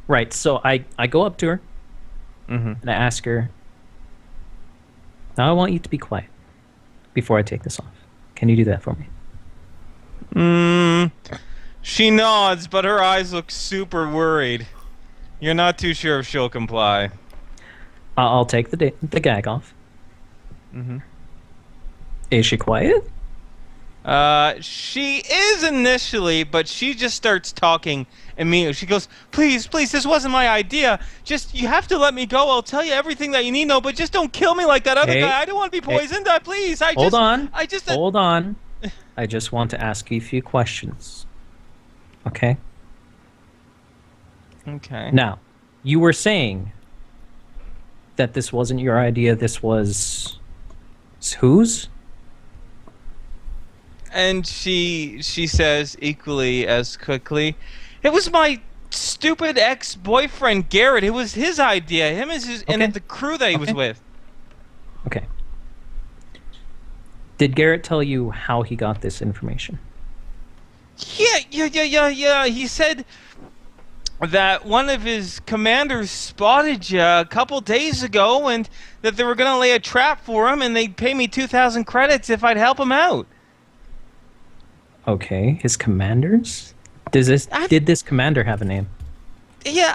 Right. So I go up to her Mm-hmm. and I ask her, now I want you to be quiet before I take this off. Can you do that for me? Mm, she nods, but her eyes look super worried. You're not too sure if she'll comply. I'll take the gag off. Mm-hmm. Is she quiet? She is initially, but she just starts talking immediately. She goes, "Please, please, this wasn't my idea. Just, you have to let me go. I'll tell you everything that you need to know, but just don't kill me like that other Hey, guy. I don't want to be hey, poisoned. Please, hold on. I just, Hold on. I just want to ask you a few questions. Okay? Okay. Now, you were saying that this wasn't your idea, this was whose? And she says equally as quickly, "It was my stupid ex-boyfriend Garrett. It was his idea. Him and his Okay. and the crew that he was Okay. with." Okay. Did Garrett tell you how he got this information? Yeah. He said that one of his commanders spotted you a couple days ago, and that they were gonna lay a trap for him, and they'd pay me 2,000 credits if I'd help him out. Okay, his commanders? Did this commander have a name? Yeah,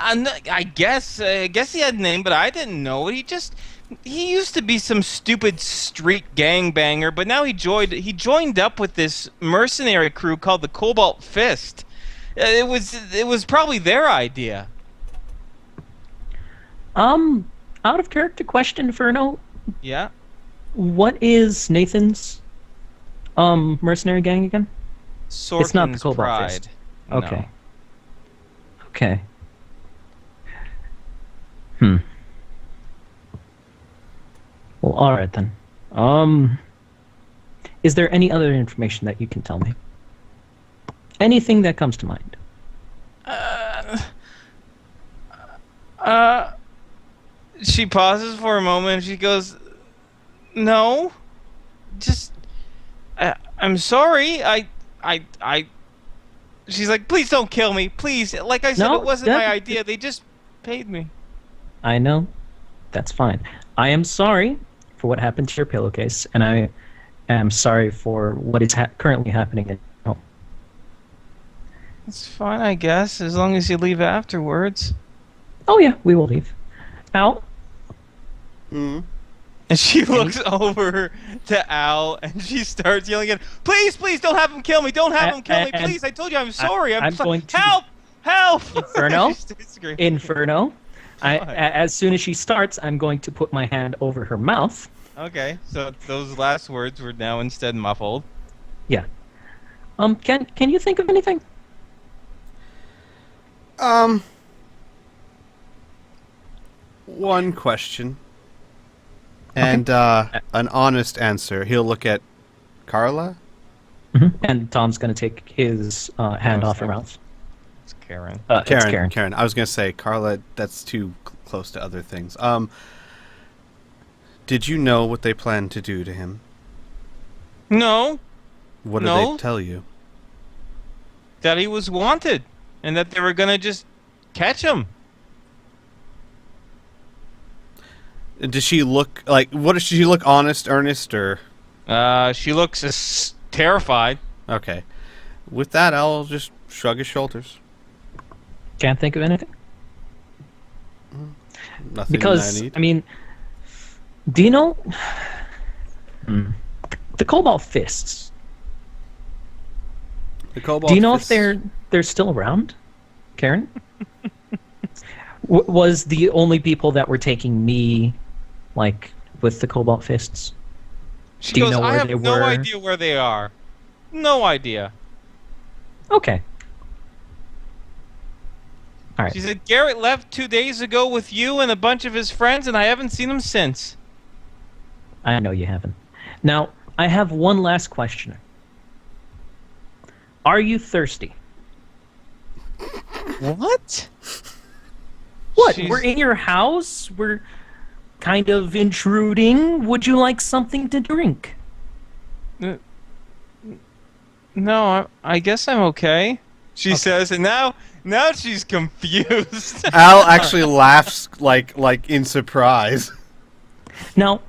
I guess he had a name, but I didn't know it. He used to be some stupid street gangbanger, but now he joined up with this mercenary crew called the Cobalt Fist. It was probably their idea. Um, Out of character question, Inferno. Yeah. What is Nathan's mercenary gang again? It's not the Sorkin's Cobalt Pride. Fist. No. Okay. Okay. Hmm. Well, all right then. Um, is there any other information that you can tell me? Anything that comes to mind? Uh, uh, she pauses for a moment. She goes, "No, just I'm sorry. I." She's like, "Please don't kill me, please. Like I said, it No, wasn't my idea. They just paid me." I know. That's fine. I am sorry for what happened to your pillowcase, and I am sorry for what is currently happening at home. It's fine, I guess, as long as you leave afterwards. Oh yeah, we will leave. Al, Hmm. And she looks over to Al and she starts yelling at him, "Please, please don't have him kill me. Don't have him kill me. and Please. I told you I'm sorry. I'm going to help! Help!" Inferno, She starts screaming. Inferno. What? As soon as she starts, I'm going to put my hand over her mouth. Okay, so those last words were now instead muffled. Yeah. Can you think of anything? Um, one question. And an honest answer. He'll look at Carla. And Tom's going to take his hand off her mouth. It's Karen. It's Karen. Karen. I was gonna say Carla. That's too close to other things. Did you know what they planned to do to him? No, What did No. they tell you? that he was wanted and that they were gonna just catch him. Does she look like? What does she look? Honest, earnest, or? She looks terrified. Okay. With that, I'll just shrug his shoulders. Can't think of anything? Nothing Because, I need. I mean, do you know the Cobalt Fists? The Cobalt. Do you know if Fists- they're still around, Karen? Was the only people that were taking me, like, with the Cobalt Fists? She Do you goes, know "I where have they no were?" idea where they are. No idea." Okay. All right. She said, "Garrett left 2 days ago with you and a bunch of his friends, and I haven't seen him since." I know you haven't. Now, I have one last question. Are you thirsty? What? What? She's- We're in your house. We're kind of intruding. Would you like something to drink? No, I guess I'm okay. She says, and Now she's confused. Al actually laughs like in surprise. Now,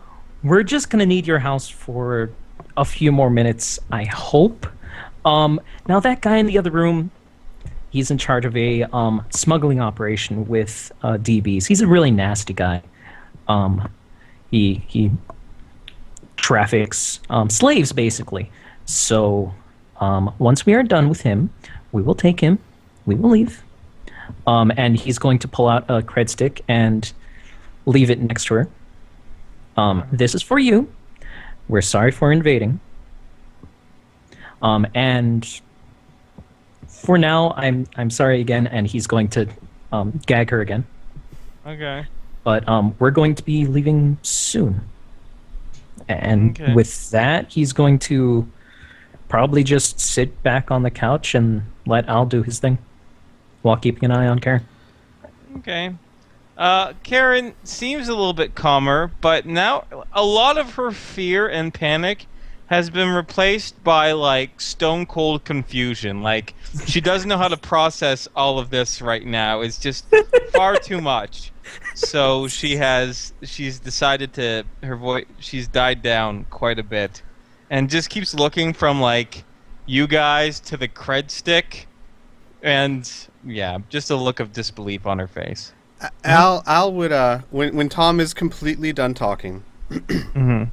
we're just gonna need your house for a few more minutes, I hope. Now that guy in the other room, he's in charge of a smuggling operation with DBs. He's a really nasty guy. He traffics slaves basically. So once we are done with him, we will take him. We will leave. And he's going to pull out a cred stick and leave it next to her. This is for you. We're sorry for invading. And for now, I'm sorry again, and he's going to gag her again. Okay. But we're going to be leaving soon. And Okay. with that, he's going to probably just sit back on the couch and let Al do his thing while keeping an eye on Karen. Okay. Karen seems a little bit calmer, but now a lot of her fear and panic has been replaced by like stone cold confusion. Like she doesn't know how to process all of this right now. It's just far too much. So she's decided to she's died down quite a bit and just keeps looking from like you guys to the cred stick and yeah, just a look of disbelief on her face. Al would when Tom is completely done talking, Mm-hmm.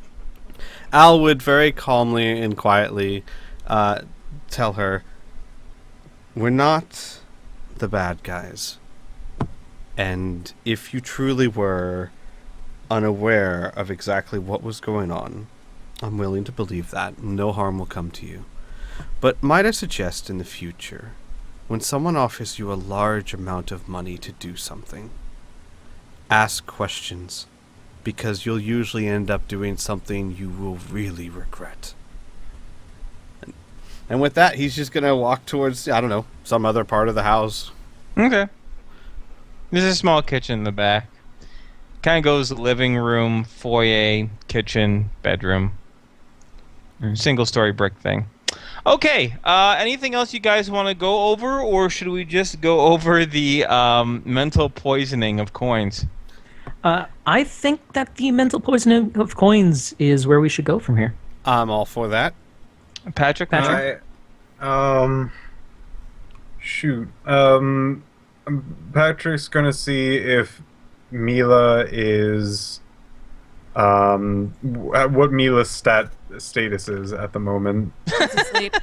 Al would very calmly and quietly tell her, "We're not the bad guys. And if you truly were unaware of exactly what was going on, I'm willing to believe that. No harm will come to you. But might I suggest in the future, when someone offers you a large amount of money to do something, ask questions, because you'll usually end up doing something you will really regret." And with that, he's just going to walk towards, I don't know, some other part of the house. Okay. There's a small kitchen in the back. Kind of goes living room, foyer, kitchen, bedroom. Single story brick thing. Okay. Anything else you guys want to go over, or should we just go over the mental poisoning of coins? I think that the mental poisoning of coins is where we should go from here. I'm all for that. Patrick? Shoot. Patrick's gonna see if Mila is what Mila's status is at the moment. She's asleep.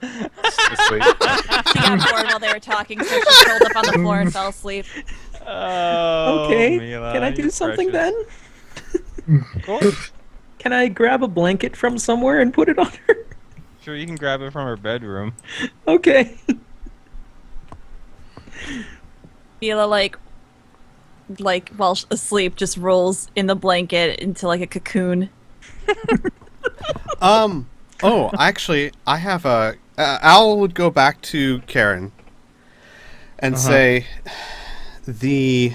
Asleep. She got bored while they were talking, so she curled up on the floor and fell asleep. Oh, Okay, Mila, can I do you something precious. then? Of course. Can I grab a blanket from somewhere and put it on her? Sure, you can grab it from her bedroom. Okay. Mila, like while asleep, just rolls in the blanket into like a cocoon. Oh, actually, I have a... Al would go back to Karen and say, the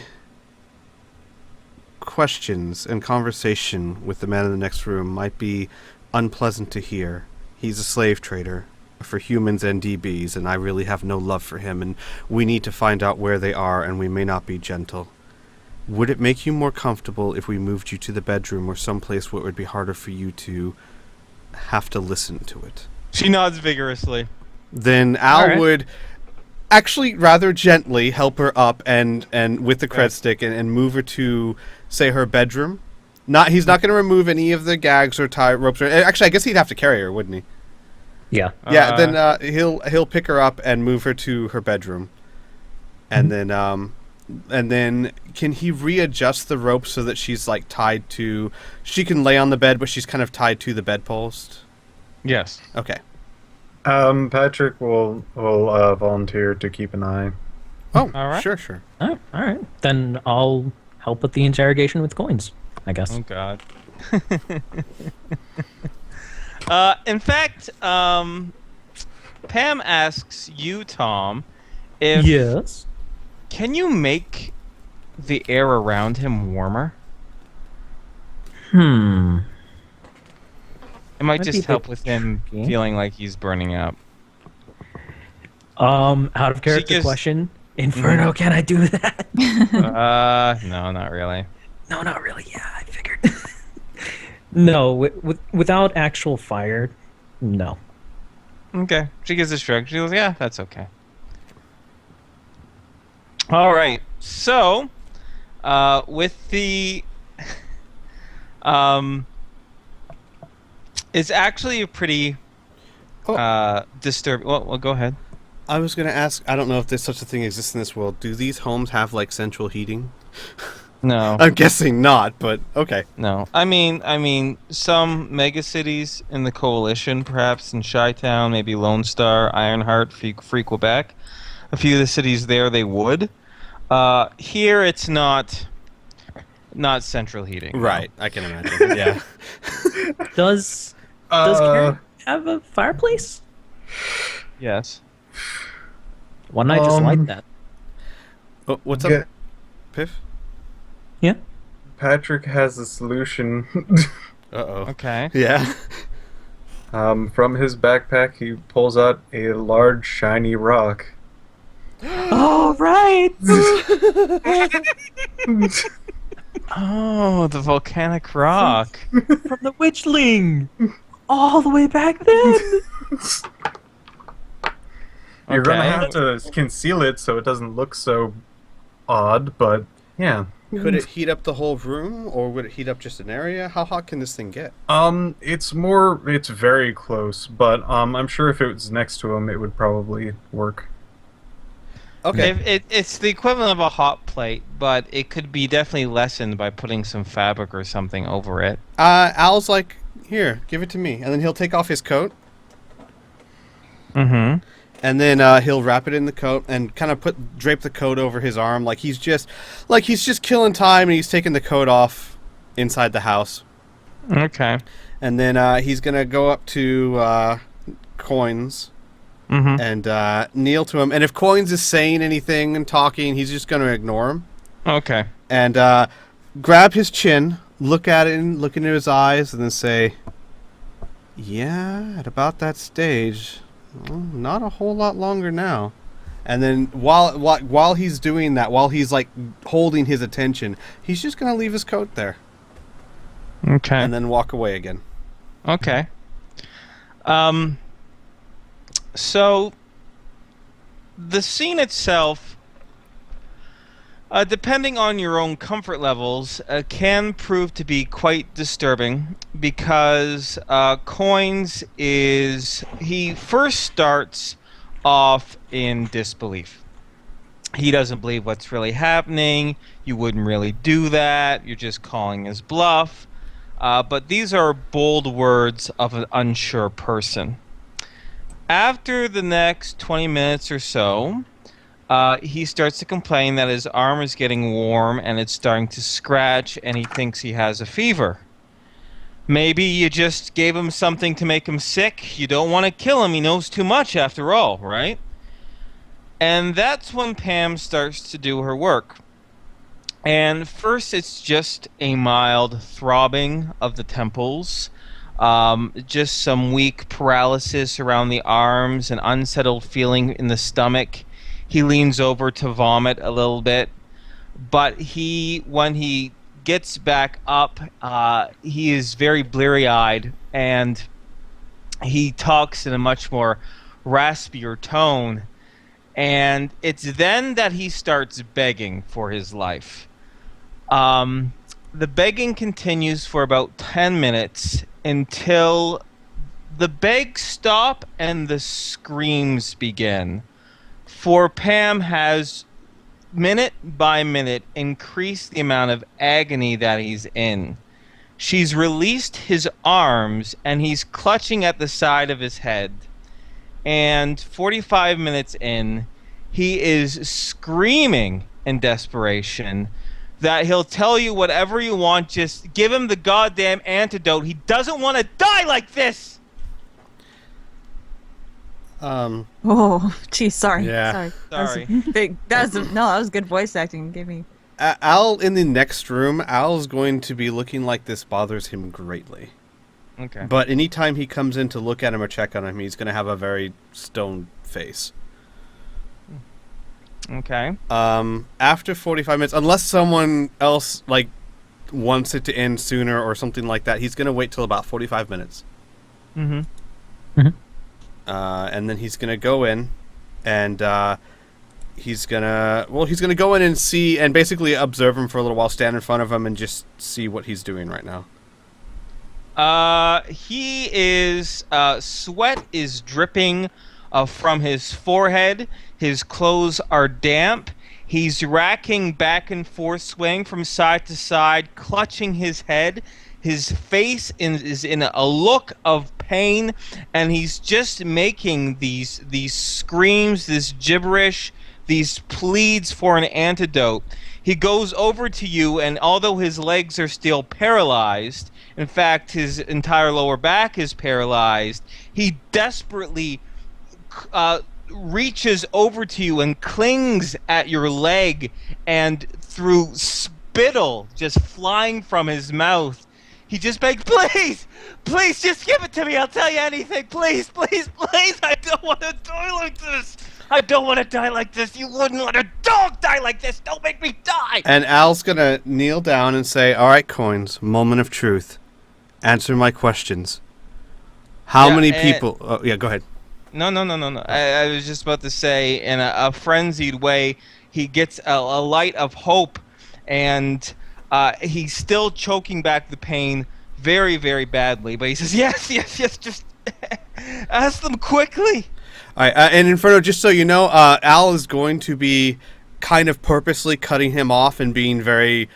questions and conversation with the man in the next room might be unpleasant to hear. He's a slave trader for humans and DBs, and I really have no love for him, and we need to find out where they are, and we may not be gentle. Would it make you more comfortable if we moved you to the bedroom or someplace where it would be harder for you to have to listen to it? She nods vigorously. Then Al Alright. would actually rather gently help her up and with the cred stick and move her to, say, her bedroom. He's not going to remove any of the gags or tie ropes. Actually, I guess he'd have to carry her, wouldn't he? Yeah. Yeah. Then he'll pick her up and move her to her bedroom, and then can he readjust the rope so that she's like tied to? She can lay on the bed, but she's kind of tied to the bedpost. Yes. Okay. Patrick will volunteer to keep an eye. Oh, All right. sure. Oh, all right. Then I'll help with the interrogation with coins, I guess. Oh God. In fact, Pam asks you, Tom, if Yes. can you make the air around him warmer? Hmm. It might Might be a just help bit with him tricky. feeling like he's burning up. Out of character gives- question. Inferno, can I do that? No, not really. No, not really. Yeah, I figured. No, without actual fire, no. Okay. She gives a shrug. She goes, yeah, that's okay. All right. So, with the, it's actually a pretty, disturbing. Well, go ahead. I was going to ask, I don't know if there's such a thing exists in this world. Do these homes have, like, central heating? No. I'm guessing not, but okay. No, I mean, some megacities in the coalition, perhaps in Chi-Town, maybe Lone Star, Ironheart, Free Quebec, a few of the cities there they would. Here it's not central heating. no. Right, I can imagine. Yeah. Does Uh, Karen have a fireplace? Yes. Why not just light Um, that? Oh, what's Ga- up, Piff? Yeah. Patrick has a solution. Uh-oh. Okay. Yeah. From his backpack, he pulls out a large shiny rock. Oh right. Oh, the volcanic rock. From the witchling. All the way back then. You're gonna Okay. have to conceal it so it doesn't look so odd, but yeah. Could it heat up the whole room, or would it heat up just an area? How hot can this thing get? It's very close, but I'm sure if it was next to him, it would probably work. Okay. It's the equivalent of a hot plate, but it could be definitely lessened by putting some fabric or something over it. Al's like, here, give it to me. And then he'll take off his coat, Mm-hmm. and then he'll wrap it in the coat and kind of drape the coat over his arm like he's just killing time, and he's taking the coat off inside the house. Okay. And then he's going to go up to Coins Mm-hmm. and kneel to him. And if Coins is saying anything and talking, he's just going to ignore him. Okay. And grab his chin, look at it, and look into his eyes, and then say, yeah, at about that stage, well, not a whole lot longer now. And then while he's doing that, while he's like holding his attention, he's just going to leave his coat there Okay. and then walk away again. Okay. So the scene itself, depending on your own comfort levels, can prove to be quite disturbing because Coins he first starts off in disbelief. He doesn't believe what's really happening. You wouldn't really do that. You're just calling his bluff. But these are bold words of an unsure person. After the next 20 minutes or so, he starts to complain that his arm is getting warm and it's starting to scratch, and he thinks he has a fever. Maybe you just gave him something to make him sick. You don't want to kill him. He knows too much after all, right? And that's when Pam starts to do her work. And first, it's just a mild throbbing of the temples, just some weak paralysis around the arms, an unsettled feeling in the stomach. He leans over to vomit a little bit, but when he gets back up, he is very bleary-eyed, and he talks in a much more raspier tone. And it's then that he starts begging for his life. The begging continues for about 10 minutes until the begs stop and the screams begin. For Pam has, minute by minute, increased the amount of agony that he's in. She's released his arms and he's clutching at the side of his head. And 45 minutes in, he is screaming in desperation that he'll tell you whatever you want, just give him the goddamn antidote. He doesn't want to die like this! Oh, geez, sorry. Yeah. Sorry. That was big. That was good voice acting. Give me. Al in the next room, Al's going to be looking like this bothers him greatly. Okay. But anytime he comes in to look at him or check on him, he's going to have a very stone face. Okay. After 45 minutes, unless someone else like wants it to end sooner or something like that, he's gonna wait till about 45 minutes. Mm-hmm. And then he's gonna go in, and he's gonna go in and see and basically observe him for a little while, stand in front of him, and just see what he's doing right now. He is, sweat is dripping from his forehead. His clothes are damp. He's racking back and forth, swaying from side to side, clutching his head. His face is in a look of pain, and he's just making these screams, this gibberish, these pleads for an antidote. He goes over to you, and although his legs are still paralyzed, in fact, his entire lower back is paralyzed, he desperately reaches over to you and clings at your leg, and through spittle just flying from his mouth, he just begs, please, please, just give it to me. I'll tell you anything. Please, please, please. I don't want to die like this. I don't want to die like this. You wouldn't let a dog die like this. Don't make me die. And Al's gonna kneel down and say, "All right, Coins, moment of truth. Answer my questions. How Yeah, many people?" Oh, yeah, go ahead. No. I was just about to say, in a frenzied way, he gets a light of hope, and he's still choking back the pain very, very badly. But he says, yes, just ask them quickly. All right, and Inferno, just so you know, Al is going to be kind of purposely cutting him off and being very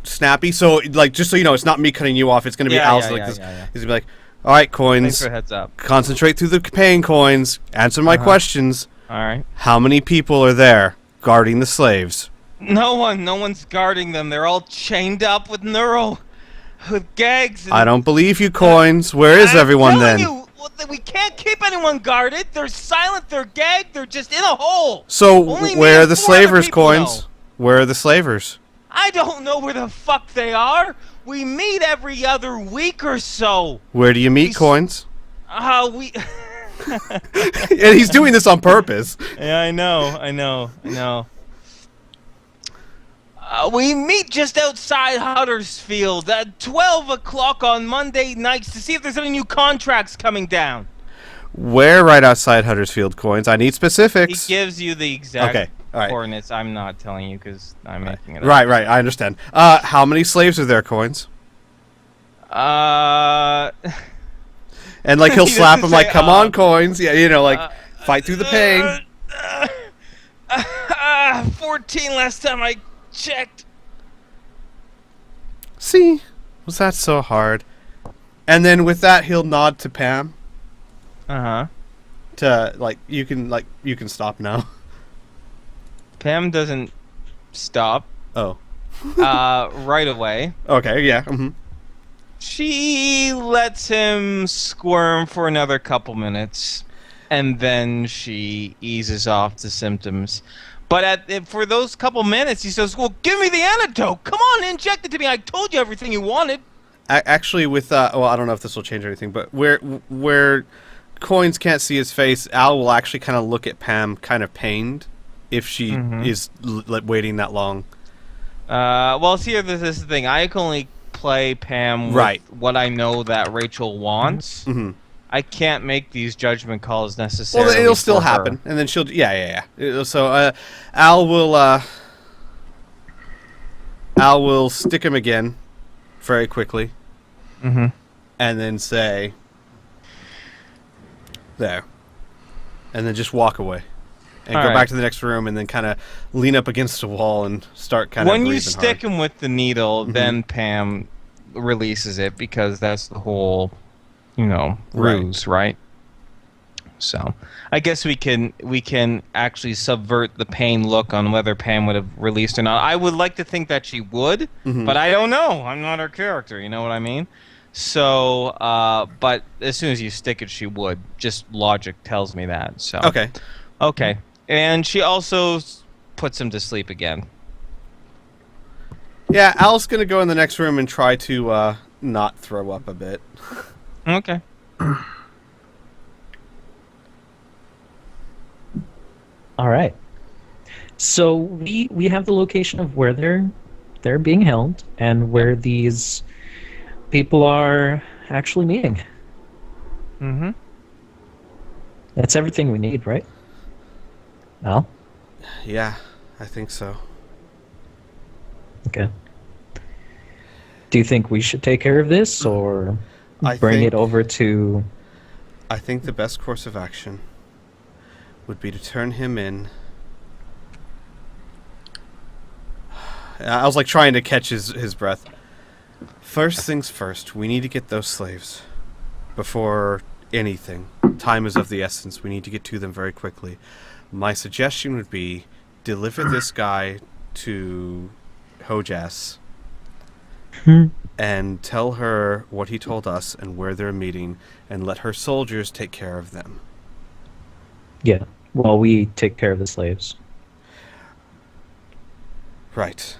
snappy. So, like, just so you know, it's not me cutting you off. It's going to be Al's like this. Yeah. He's going to be like, "All right, Coins. Thanks for the heads up. Concentrate through the pain, Coins. Answer my questions. All right. How many people are there guarding the slaves?" No one's guarding them. They're all chained up with with gags. And I don't believe you, Coins. Where is I'm everyone telling then? you, we can't keep anyone guarded. They're silent. They're gagged. They're just in a hole. So, Only me where are and the 4 other slavers, people Coins? know. Where are the slavers? I don't know where the fuck they are. We meet every other week or so. Where do you meet, He's- Coins? We. And he's doing this on purpose. Yeah, I know. We meet just outside Huddersfield at 12 o'clock on Monday nights to see if there's any new contracts coming down. Where right outside Huddersfield, Coins? I need He specifics. gives you the exact Okay, all right. coordinates. I'm not telling you because I'm making it up. Right, I understand. How many slaves are there, Coins? Uh, And like he'll He slap doesn't him like, say, "Come on, Coins." Yeah, you know, like fight through the pain. 14 last time I checked. See, was that so hard? And then with that, he'll nod to Pam Uh-huh. to like you can stop now. Pam doesn't stop Oh, right away. okay, yeah. Mm-hmm. She lets him squirm for another couple minutes, and then she eases off the symptoms. But for those couple minutes, he says, "Well, give me the antidote. Come on, inject it to me. I told you everything you wanted." Actually, with well, I don't know if this will change anything, but where Coins can't see his face, Al will actually kind of look at Pam, kind of pained, if she is waiting that long. Well, see, this is the thing. I can only play Pam with Right. what I know that Rachel wants. Mhm. I can't make these judgment calls necessarily. Well, it'll still for her. happen, and then she'll yeah. So Al will stick him again, very quickly, Mhm. and then say, "There," and then just walk away, and All go right. back to the next room, and then kind of lean up against a wall and start kind of When you breathing stick hard. him with the needle, Mhm. then Pam releases it because that's the whole, ruse, right? So, I guess we can actually subvert the pain look on whether Pam would have released or not. I would like to think that she would, Mhm. but I don't know. I'm not her character. You know what I mean? So, but as soon as you stick it, she would. Just logic tells me that. So. Okay. Okay. And she also puts him to sleep again. Yeah, Al's gonna go in the next room and try to not throw up a bit. Okay. All right. So we have the location of where they're being held and where these people are actually meeting. Mm-hmm. That's everything we need, right? Al? Yeah, I think so. Okay. Do you think we should take care of this or I bring think- it over to... I think the best course of action would be to turn him in. I was like trying to catch his breath. First things first, we need to get those slaves before anything. Time is of the essence. We need to get to them very quickly. My suggestion would be deliver this guy to Hojas and tell her what he told us and where they're meeting and let her soldiers take care of them. Yeah. Well, we take care of the slaves. Right.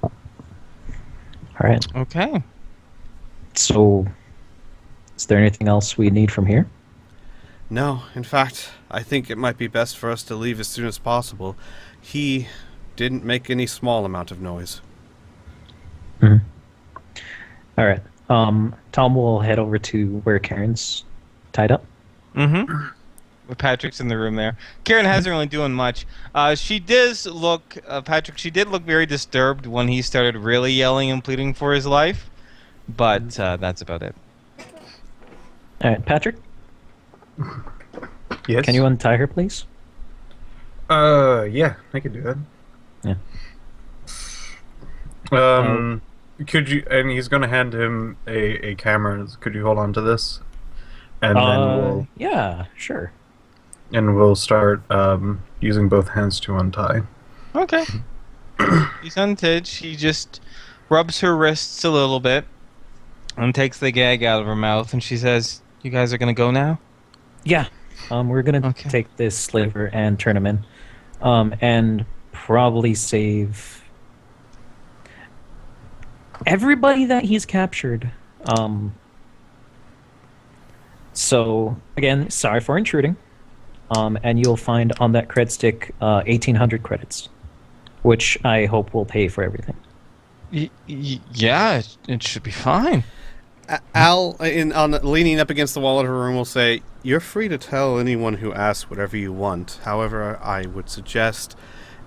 All right. Okay. So, is there anything else we need from here? No, in fact, I think it might be best for us to leave as soon as possible. He didn't make any small amount of noise. All right. Tom will head over to where Karen's tied up. Mm-hmm. Patrick's in the room there. Karen hasn't really doing much. She does look, Patrick, she did look very disturbed when he started really yelling and pleading for his life. But that's about it. All right, Patrick, Yes. can you untie her, please? Yeah, I could do that. Yeah. Could you? And he's gonna hand him a camera. Could you hold on to this? And then Yeah, sure. we'll start using both hands to untie. Okay. She's untied. She just rubs her wrists a little bit and takes the gag out of her mouth, and she says, "You guys are gonna go now?" Yeah. We're gonna Okay. take this slaver and turn him in, and probably save everybody that he's captured. So again, sorry for intruding. And you'll find on that cred stick 1,800 credits, which I hope will pay for everything. Yeah, it should be fine. Al, leaning up against the wall of her room, will say, "You're free to tell anyone who asks whatever you want. However, I would suggest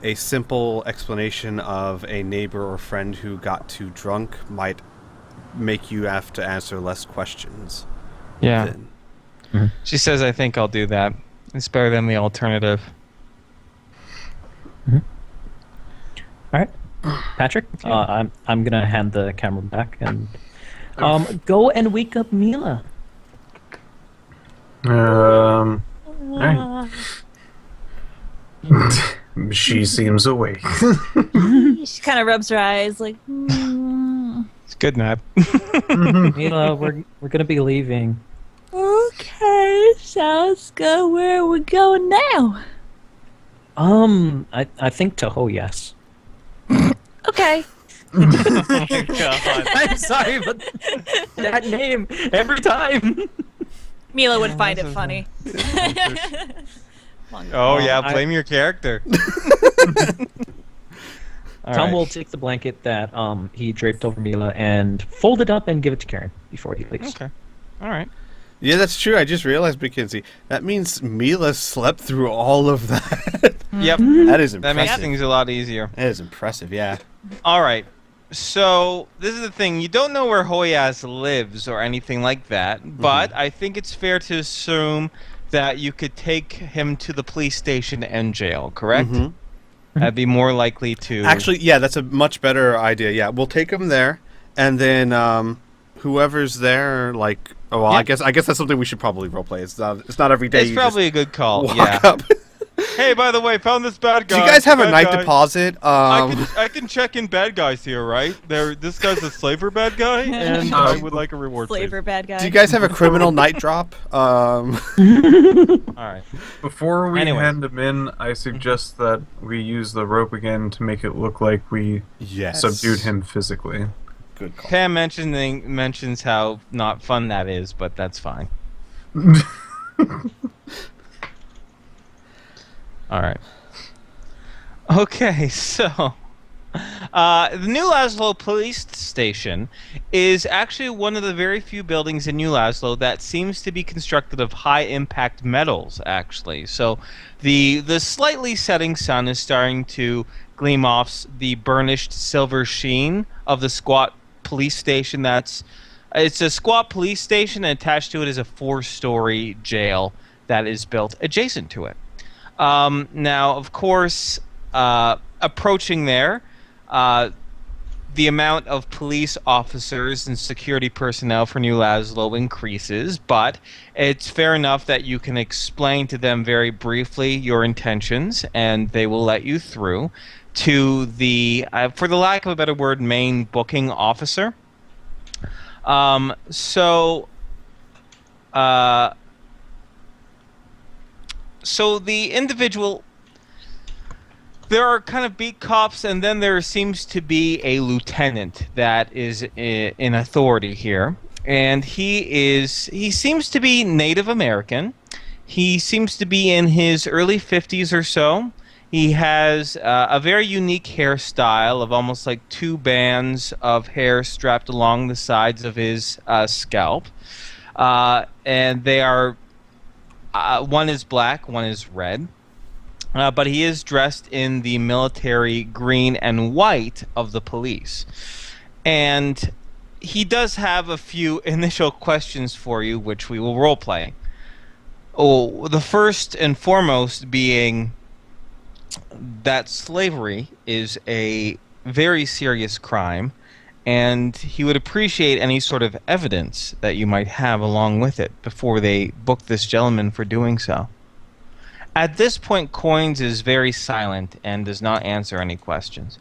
a simple explanation of a neighbor or friend who got too drunk might make you have to answer less questions." Yeah. Then. She says, "I think I'll do that. It's better than the alternative." All right, Patrick, I'm gonna hand the camera back and go and wake up Mila. Alright. She seems awake. She kind of rubs her eyes, like, It's good nap. Mila, we're gonna be leaving. okay, sounds good. Where are we going now? I think Toho, yes. Okay. God. I'm sorry, but that name every time. Mila would find it funny. Oh yeah, I- blame your character. All Tom right. will take the blanket that he draped over Mila and fold it up and give it to Karen before he leaves. Okay. All right. Yeah, that's true. I just realized, Mackenzie. That means Mila slept through all of that. Yep. That is That makes impressive. things a lot easier. That is impressive, yeah. All right. So this is the thing. You don't know where Hoyas lives or anything like that, but I think it's fair to assume that you could take him to the police station and jail. Correct? Mhm. That'd be more likely to. Actually, yeah, that's a much better idea. Yeah, we'll take him there, and then whoever's there, like, oh, well, Yeah. I guess that's something we should probably roleplay. It's not every day. it's you probably a good call. just Yeah. walk up. Hey, by the way, found this bad guy. Do you guys have a Bad night guy. deposit? I can check in bad guys here, right? This guy's a slaver bad guy, and I would like a reward. please. Flavor bad guy. do you guys have a criminal night drop? All right. Before we Anyway. hand him in, I suggest that we use the rope again to make it look like we Yes. subdued him physically. Good call. Pam mentions how not fun that is, but that's fine. All right. Okay, so the New Laszlo Police Station is actually one of the very few buildings in New Laszlo that seems to be constructed of high-impact metals, actually. So the slightly setting sun is starting to gleam off the burnished silver sheen of the squat police station. It's a squat police station, and attached to it is a 4-story jail that is built adjacent to it. Now, of course, approaching there, the amount of police officers and security personnel for New Laszlo increases, but it's fair enough that you can explain to them very briefly your intentions, and they will let you through to the, for the lack of a better word, main booking officer. So the individual, there are kind of beat cops, and then there seems to be a lieutenant that is in authority here, and he seems to be Native American. He seems to be in his early 50s or so. He has a very unique hairstyle of almost like 2 bands of hair strapped along the sides of his scalp, and they are one is black, one is red. But he is dressed in the military green and white of the police. And he does have a few initial questions for you, which we will role-play. Oh, the first and foremost being that slavery is a very serious crime, and he would appreciate any sort of evidence that you might have along with it before they book this gentleman for doing so. At this point, Coins is very silent and does not answer any questions.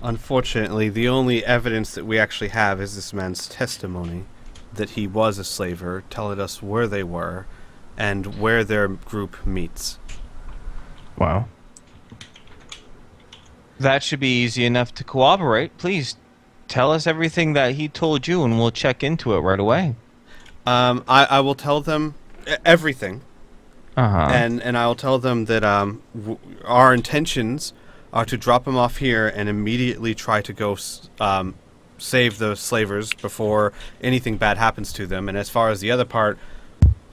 Unfortunately, the only evidence that we actually have is this man's testimony that he was a slaver, telling us where they were and where their group meets. Wow. That should be easy enough to corroborate. Please tell us everything that he told you, and we'll check into it right away. I will tell them everything, Uh-huh. and I will tell them that our intentions are to drop him off here and immediately try to go save the slavers before anything bad happens to them. And as far as the other part,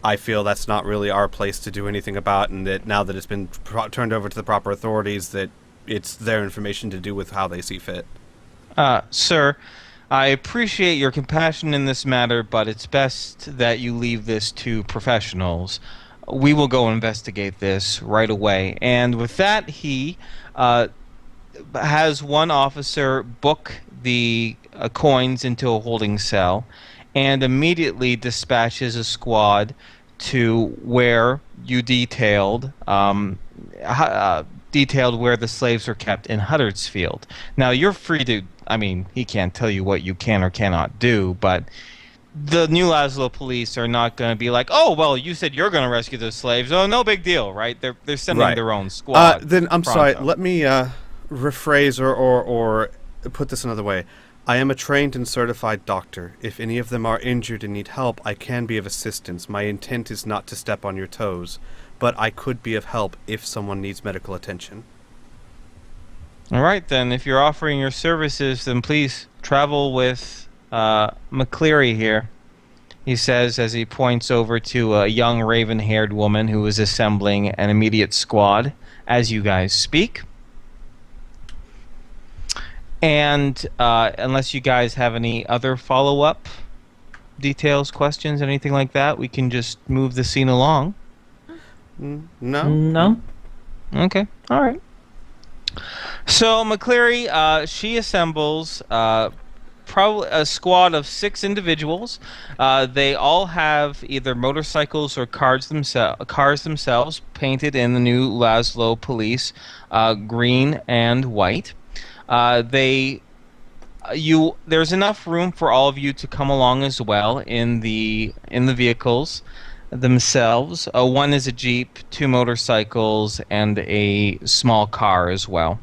I feel that's not really our place to do anything about, and that now that it's been turned over to the proper authorities, that it's their information to do with how they see fit. Sir, I appreciate your compassion in this matter, but it's best that you leave this to professionals. We will go investigate this right away. And with that, he has one officer book the Coins into a holding cell and immediately dispatches a squad to where you detailed where the slaves are kept in Huddersfield. Now, you're free to, he can't tell you what you can or cannot do, but the New Laszlo police are not going to be like, oh, well, you said you're going to rescue the slaves. Oh, no big deal, right? They're sending their own squad. Then, I'm pronto. sorry, let me rephrase or put this another way. I am a trained and certified doctor. If any of them are injured and need help, I can be of assistance. My intent is not to step on your toes, but I could be of help if someone needs medical attention. All right, then. If you're offering your services, then please travel with McCleary here, he says as he points over to a young raven-haired woman who is assembling an immediate squad as you guys speak. And unless you guys have any other follow-up details, questions, anything like that, we can just move the scene along. No? No. Okay, all right. So McCleary, she assembles probably a squad of 6 individuals. They all have either motorcycles or cars themselves painted in the New Laszlo police green and white. There's enough room for all of you to come along as well in the vehicles themselves. One is a Jeep, 2 motorcycles, and a small car as well.